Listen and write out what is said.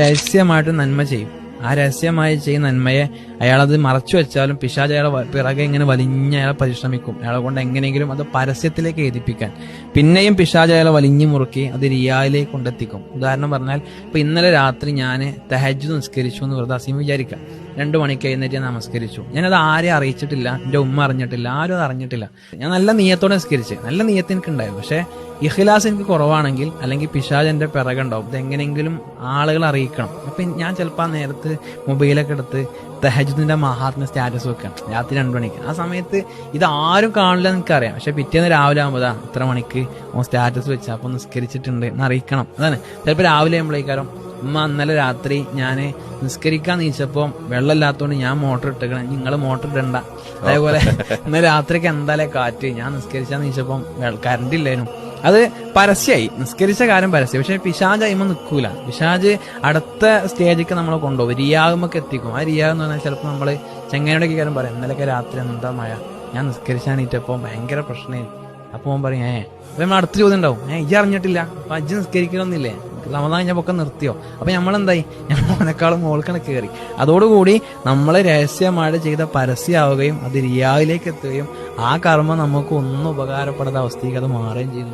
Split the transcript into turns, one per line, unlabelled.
രഹസ്യമായിട്ട് നന്മ ചെയ്യും. ആ രഹസ്യമായി ചെയ്യുന്ന നന്മയെ അയാളത് മറച്ചു വെച്ചാലും പിശാച് അയാളെ പിറകെ ഇങ്ങനെ വലിഞ്ഞ് അയാളെ പരിശ്രമിക്കും. അയാളെ കൊണ്ട് എങ്ങനെയെങ്കിലും അത് പരസ്യത്തിലേക്ക് എഴുതിപ്പിക്കാൻ. പിന്നെയും പിശാച് അയാളെ വലിഞ്ഞു മുറുക്കി അത് റിയായിലേക്ക് കൊണ്ടെത്തിക്കും. ഉദാഹരണം പറഞ്ഞാൽ, ഇപ്പൊ ഇന്നലെ രാത്രി ഞാൻ തഹജ്ജുദ് നിസ്കരിച്ചു എന്ന് വെറുതെ അസീം വിചാരിക്കാം. 2 മണിക്ക് എഴുന്നേറ്റ് ഞാൻ നമസ്കരിച്ചു. ഞാനത് ആരെയും അറിയിച്ചിട്ടില്ല, എന്റെ ഉമ്മ അറിഞ്ഞിട്ടില്ല, ആരും അത് അറിഞ്ഞിട്ടില്ല. ഞാൻ നല്ല നീയത്തോടെ നിസ്കരിച്ച്, നല്ല നീയത്ത് എനിക്ക് ഉണ്ടായിരുന്നു. പക്ഷെ ഇഖ്ലാസ് എനിക്ക് കുറവാണെങ്കിൽ, അല്ലെങ്കിൽ പിശാച് എന്റെ പിറകുണ്ടാവും, ഇത് എങ്ങനെയെങ്കിലും ആളുകൾ അറിയിക്കണം. അപ്പൊ ഞാൻ ചിലപ്പോൾ ആ നേരത്ത് മൊബൈലൊക്കെ എടുത്ത് തഹജ്ജുദിന്റെ മഹാത്മ്യ സ്റ്റാറ്റസ് വെക്കാം രാത്രി 2 മണിക്ക്. ആ സമയത്ത് ഇത് ആരും കാണില്ല എന്ന് എനിക്കറിയാം. പക്ഷെ പിറ്റേന്ന് രാവിലെ ആകുമ്പോൾ ഇത്ര മണിക്ക് സ്റ്റാറ്റസ് വെച്ചാൽ അപ്പൊ നിസ്കരിച്ചിട്ടുണ്ട് എന്ന് അറിയിക്കണം. അതാണ് ചിലപ്പോൾ രാവിലെ ആകുമ്പോഴേക്കാരം ഉമ്മ ഇന്നലെ രാത്രി ഞാൻ നിസ്കരിക്കാൻ നീച്ചപ്പോൾ വെള്ളമില്ലാത്തതുകൊണ്ട് ഞാൻ മോട്ടർ ഇട്ടേക്കണം, നിങ്ങൾ മോട്ടർ ഇടണ്ട. അതേപോലെ ഇന്നലെ രാത്രിക്ക് എന്തായാലും കാറ്റ്, ഞാൻ നിസ്കരിച്ചാൽ നീച്ചപ്പം കറണ്ട് ഇല്ലായിരുന്നു. അത് പരസ്യമായി, നിസ്കരിച്ച കാര്യം പരസ്യം. പക്ഷെ പിശാച് അയിമ നിൽക്കൂല. പിശാച് അടുത്ത സ്റ്റേജിലേക്ക് നമ്മളെ കൊണ്ടുപോകും, റിയാകുമൊക്കെ എത്തിക്കും. ആ റിയാഗ് എന്ന് പറഞ്ഞാൽ ചിലപ്പോൾ നമ്മള് ചെങ്ങനോടൊക്കെ കാര്യം പറയാം, ഇന്നലെയൊക്കെ രാത്രി എന്താ മഴ, ഞാൻ നിസ്കരിച്ചാണീറ്റപ്പോൾ ഭയങ്കര പ്രശ്നമായി. അപ്പൊ അവൻ പറയും അപ്പൊ നമ്മൾ അടുത്ത ചോദ്യം ഉണ്ടാവും, ഇജ്ജ് അറിഞ്ഞിട്ടില്ല, അപ്പൊ അജ്ജ് നിസ്കരിക്കണമെന്നില്ലേ, റമദാൻ കഴിഞ്ഞപ്പൊക്കെ നിർത്തിയോ? അപ്പൊ നമ്മളെന്തായി, നമ്മളെക്കാളും മോൾക്കാണ് കയറി. അതോടുകൂടി നമ്മൾ രഹസ്യമായിട്ട് ചെയ്ത പരസ്യമാവുകയും അത് റിയായിലേക്ക് എത്തുകയും ആ കർമ്മം നമുക്ക് ഒന്നും ഉപകാരപ്പെടാത്ത അവസ്ഥയ്ക്ക് അത് മാറുകയും ചെയ്യുന്നു.